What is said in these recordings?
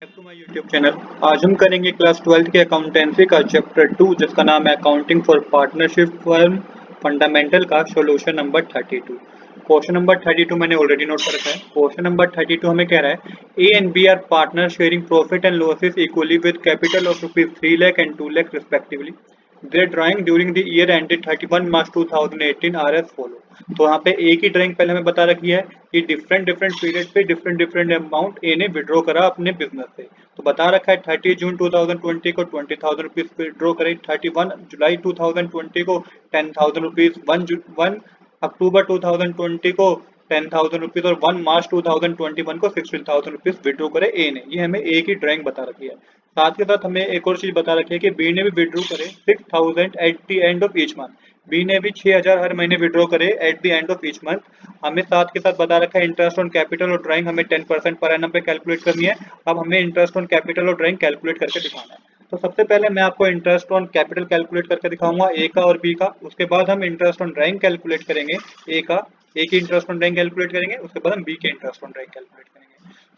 Back to my YouTube channel. आज हम करेंगे क्लास 12th के अकाउंटेंसी का चैप्टर 2 जिसका नाम है accounting for partnership firm fundamental का सॉल्यूशन नंबर 32। क्वेश्चन नंबर 32 मैंने ऑलरेडी नोट कर रखा है। क्वेश्चन नंबर 32 हमें कह रहा है A and B are partner sharing profit and losses equally with capital of rupees 3 lakh and 2 lakh respectively. Their drawing during the year ended 31 March 2018 are as follow। तो यहाँ पे एक ही ड्राइंग पहले हमें बता रखी है कि डिफरेंट डिफरेंट पीरियड पे डिफरेंट डिफरेंट अमाउंट ए ने विड्रॉ करा अपने बिजनेस से। तो बता रखा है 30 जून 2020 को 20,000 रुपीज विड्रॉ करे, 31 जुलाई 2020 को 10,000 रुपीज, 1 अक्टूबर 2020 को 10,000 रुपीज और 1 मार्च 2021 को 16,000 रुपीज विड्रॉ करे ए ने। ये हमें एक ही ड्राइंग बता रखी है। साथ के साथ हमें एक और चीज बता रखी है कि बी ने भी विड्रॉ करे 6,000 at the end of each month. B ने भी 6,000 हर महीने विड्रॉ करे at the end of each month. हमें साथ के साथ बता रखा है इंटरेस्ट ऑन कैपिटल और ड्राइंग हमें 10% पर एनम पे कैलकुलेट करनी है। अब हमें इंटरेस्ट ऑन कैपिटल और ड्राइंग कैलकुलेट करके दिखाना है। तो सबसे पहले मैं आपको इंटरेस्ट ऑन कैपिटल कैलकुलेट करके दिखाऊंगा ए का और बी का। उसके बाद हम इंटरेस्ट ऑन ड्राइंग कैलकुलेट करेंगे ए की इंटरेस्ट ऑन ड्राइंग कैलकुलेट करेंगे, उसके बाद हम बी के इंटरेस्ट ऑन ड्राइंग कैलकुलेट करेंगे।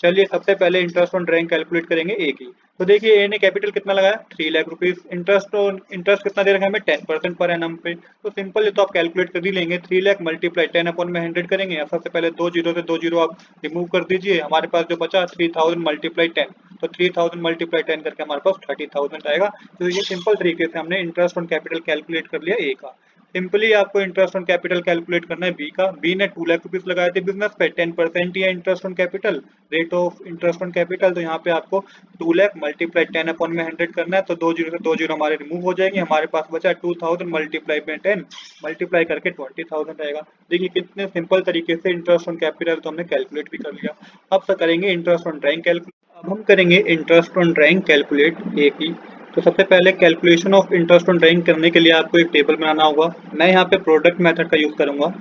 चलिए सबसे पहले इंटरेस्ट ऑन ड्राइंग कैलकुलेट करेंगे ए की। तो देखिए ए ने कैपिटल कितना लगाया 3 लाख रुपीज। इंटरेस्ट कितना दे रखा है हमें 10% पर एनम पे। तो सिंपल ये तो आप कैलकुलेट कर ही लेंगे। 3 लाख मल्टीप्लाई 10 अपॉन में 100 करेंगे। सबसे पहले दो जीरो से दो जीरो आप रिमूव कर दीजिए। हमारे पास जो बचा 3000 मल्टीप्लाई 10। तो 3000 मल्टीप्लाई 10 करके हमारे पास 30,000 आएगा। तो ये सिंपल तरीके से हमने इंटरेस्ट ऑन कैपिटल कैलकुलेट कर लिया ए का। सिंपली आपको इंटरेस्ट ऑन कैपिटल कैलकुलेट करना है बी का। बी ने 2 लाख रुपीज लगाए थे बिजनेस पे, 10% ही है interest on capital, rate of interest on capital. तो यहाँ पे आपको 2 लाख मल्टीप्लाई 10 अपॉन में 100 करना है। तो दो जीरो से दो जीरो हमारे रिमूव हो जाएंगे। हमारे पास बचा 2000 मल्टीप्लाई में 10 मल्टीप्लाई करके 20,000 आएगा। देखिए कितने सिंपल तरीके से इंटरेस्ट ऑन कैपिटल तो हमने कैलकुलेट भी कर लिया। अब से करेंगे इंटरेस्ट ऑन ड्राइंग कैलकुलेट। अब हम करेंगे इंटरेस्ट ऑन ड्राइंग कैलकुलेट ए की। तो सबसे पहले calculation of interest on drawing करने के लिए आपको एक टेबल बनाना होगा। मैं यहाँ पे प्रोडक्ट मेथड का यूज करूंगा।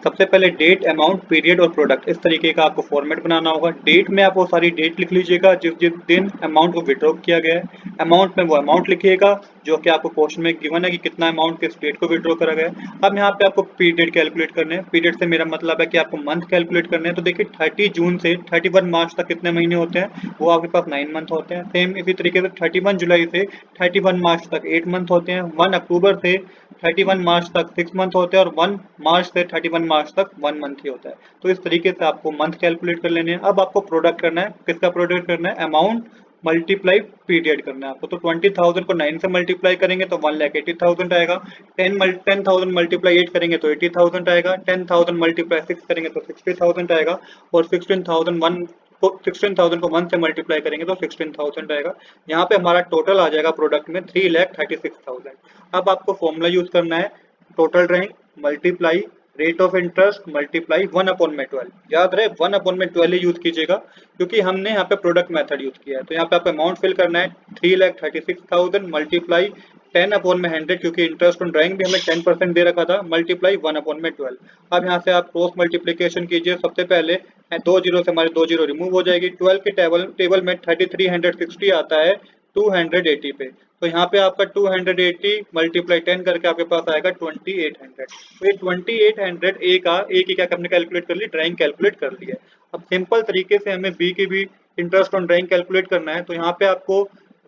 सबसे पहले डेट, अमाउंट, पीरियड और प्रोडक्ट, इस तरीके का आपको फॉर्मेट बनाना होगा। डेट में आप वो सारी डेट लिख लीजिएगा जिस जिस दिन अमाउंट को विड्रॉ किया गया है। अमाउंट में वो अमाउंट लिखिएगा जो कि आपको क्वेश्चन में गिवन है कि कितना अमाउंट किस डेट को विड्रॉ करा गया है। अब यहाँ पे आपको पीरियड कैलकुलेट करने हैं। पीरियड से मेरा मतलब है कि आपको मंथ कैलकुलेट करने हैं। तो देखिए 30 जून से 31 मार्च तक कितने महीने होते हैं, वो आपके पास 9 मंथ होते हैं। सेम इसी तरीके से 31 जुलाई से 31 मार्च तक 8 मंथ होते हैं। 1 अक्टूबर से 31 मार्च तक 6 मंथ होते हैं और 1 मार्च से 31 मार्च तक 1 मंथ ही होता है। तो इस तरीके से आपको मंथ कैलकुलेट कर लेने हैं। अब आपको प्रोडक्ट करना है। किसका प्रोडक्ट करना है, अमाउंट मल्टीप्लाई पीरियड करना है आपको। तो 20,000 को 9 से मल्टीप्लाई करेंगे तो 1,80,000 आएगा। 10,000 मल्टीप्लाई 8 करेंगे तो 80,000 आएगा। 10,000 मल्टीप्लाई 6 करेंगे तो 60,000 आएगा। और 16,000 को 1 से मल्टीप्लाई करेंगे तो 16,000 आएगा। यहाँ पे हमारा टोटल आ जाएगा प्रोडक्ट में 3,36,000। अब आपको फॉर्मूला यूज करना है total drawing multiply rate of interest multiply 1 upon में 12। याद रहे 1 अपॉन में 12 यूज कीजिएगा क्योंकि हमने यहाँ पे प्रोडक्ट मेथड यूज किया है। तो यहाँ पे आपको अमाउंट फिल करना है 3,36,000 मल्टीप्लाई 10 अपॉन में 100 क्योंकि इंटरेस्ट ऑन ड्राइंग भी हमें 10% दे रखा था, मल्टीप्लाई 1 अपॉन में 12। अब यहाँ से आप क्रॉस मल्टीप्लीकेशन कीजिए। सबसे पहले दो जीरो से हमारे दो जीरो रिमूव हो जाएगी। 12 के टेबल में 3360 आता है 280 पे। तो यहाँ पे आपका 280 मल्टीप्लाई 10 करके आपके पास आएगा 2800। तो ये 2800 ए की क्या हमने कैलकुलेट कर ली, ड्राइंग कैलकुलेट कर ली है। अब सिंपल तरीके से हमें बी की भी इंटरेस्ट ऑन ड्राइंग कैलकुलेट करना है। तो यहाँ पे आपको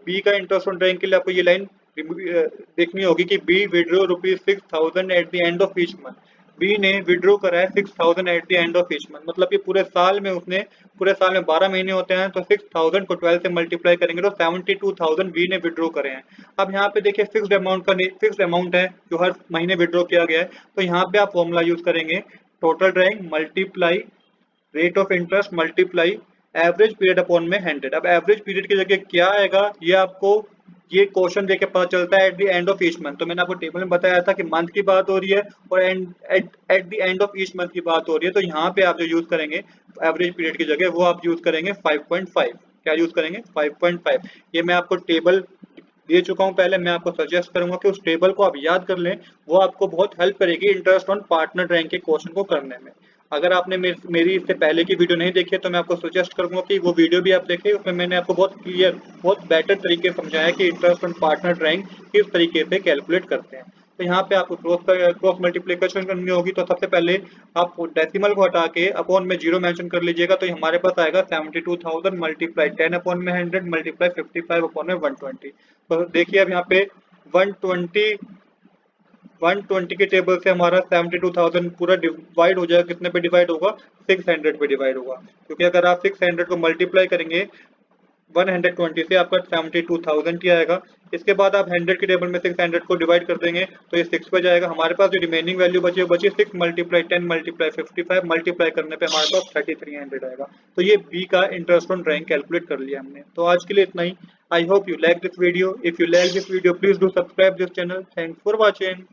बी का इंटरेस्ट ऑन ड्राइंग के लिए आपको ये लाइन देखनी होगी कि B withdrew rupees 6,000 at the end of each month. B ने विड्रॉ करा है 6,000 at the end of each month. मतलब कि पूरे साल में 12 महीने होते हैं। तो 6,000 को 12 से मल्टीप्लाई करेंगे तो 72,000 बी ने विड्रॉ करे हैं। अब यहाँ पे देखिए फिक्स्ड अमाउंट है जो हर महीने विड्रॉ किया गया है। तो यहाँ पे आप फॉर्मूला यूज करेंगे total drawing multiply rate of interest multiply average period upon में 100। अब एवरेज पीरियड की जगह क्या आएगा ये आपको ये क्वेश्चन देके पता चलता है eight the end of each month. तो मैंने आपको टेबल में बताया था कि मंथ की बात हो रही है और eight the end of each month की बात हो रही है। तो यहाँ पे आप जो यूज करेंगे एवरेज पीरियड की जगह वो आप यूज करेंगे 5.5। क्या यूज करेंगे 5.5। ये मैं आपको टेबल दे चुका हूँ पहले। मैं आपको सजेस्ट करूंगा कि उस टेबल को आप याद कर लें। वो आपको बहुत हेल्प करेगी इंटरेस्ट ऑन पार्टनर ड्राइंग के क्वेश्चन को करने में। अगर आपने मेरी इससे पहले की वीडियो नहीं देखी है तो मैं आपको सजेस्ट करूंगा कि वो वीडियो भी आप देखें। उसमें मैंने आपको बहुत क्लियर बहुत बेटर तरीके से समझाया कि इंटरेस्ट ऑन पार्टनर ड्राइंग किस तरीके से कैलकुलेट करते हैं। तो यहाँ पे आपको क्रॉस मल्टीप्लिकेशन करनी होगी। तो सबसे पहले आप डेसिमल को हटा के अपॉन में 0 मेंशन कर लीजिएगा, तो हमारे पास आएगा 72,000 मल्टीप्लाई 10 अपॉन में 100 मल्टीप्लाई 55 अपॉन में 120। तो देखिए अब यहाँ पे 120 120 के टेबल से हमारा 72,000 पूरा डिवाइड हो जाएगा। कितने पे डिवाइड होगा? 600 पे डिवाइड होगा, क्योंकि अगर आप 600 को मल्टीप्लाई करेंगे 120 से आपका 72,000 ही आएगा। इसके बाद आप 100 के टेबल में 600 को डिवाइड कर देंगे तो ये 6 पे जाएगा। हमारे पास जो रिमेनिंग वैल्यू बची 6 मल्टीप्लाई 10 मल्टीप्लाई 55 मल्टीप्लाई करने पे हमारे पास 3300 आएगा। तो ये बी का इंटरेस्ट ऑन ड्राइंग कैलकुलेट कर लिया हमने। तो आज के लिए इतना ही। I hope you like this video. If you like this video please do subscribe this channel. Thanks for watching.